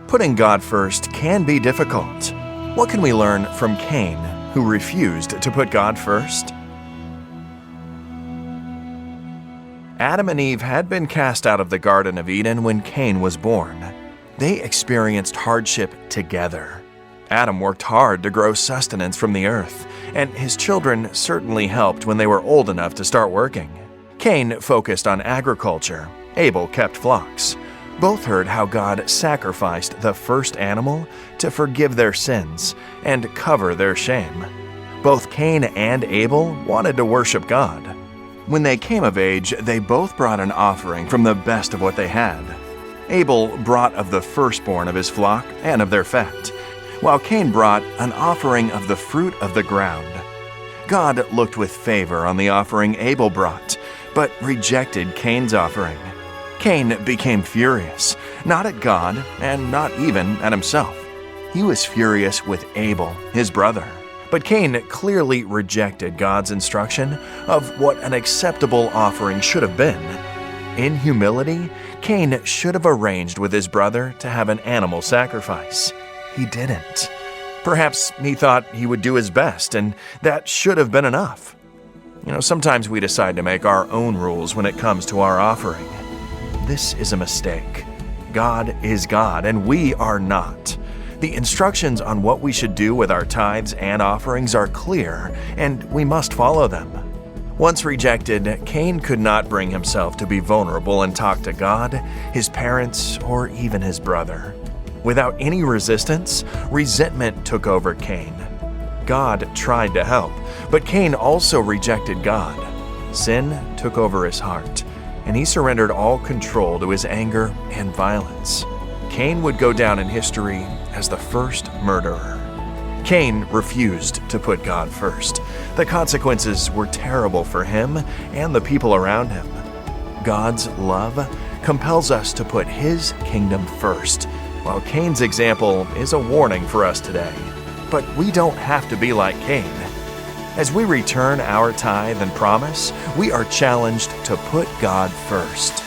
Putting God first can be difficult. What can we learn from Cain, who refused to put God first? Adam and Eve had been cast out of the Garden of Eden when Cain was born. They experienced hardship together. Adam worked hard to grow sustenance from the earth, and his children certainly helped when they were old enough to start working. Cain focused on agriculture. Abel kept flocks. Both heard how God sacrificed the first animal to forgive their sins and cover their shame. Both Cain and Abel wanted to worship God. When they came of age, they both brought an offering from the best of what they had. Abel brought of the firstborn of his flock and of their fat, while Cain brought an offering of the fruit of the ground. God looked with favor on the offering Abel brought, but rejected Cain's offering. Cain became furious, not at God and not even at himself. He was furious with Abel, his brother. But Cain clearly rejected God's instruction of what an acceptable offering should have been. In humility, Cain should have arranged with his brother to have an animal sacrifice. He didn't. Perhaps he thought he would do his best, and that should have been enough. Sometimes we decide to make our own rules when it comes to our offering. This is a mistake. God is God, and we are not. The instructions on what we should do with our tithes and offerings are clear, and we must follow them. Once rejected, Cain could not bring himself to be vulnerable and talk to God, his parents, or even his brother. Without any resistance, resentment took over Cain. God tried to help, but Cain also rejected God. Sin took over his heart, and he surrendered all control to his anger and violence. Cain would go down in history as the first murderer. Cain refused to put God first. The consequences were terrible for him and the people around him. God's love compels us to put His kingdom first, while Cain's example is a warning for us today. But we don't have to be like Cain. As we return our tithe and promise, we are challenged to put God first.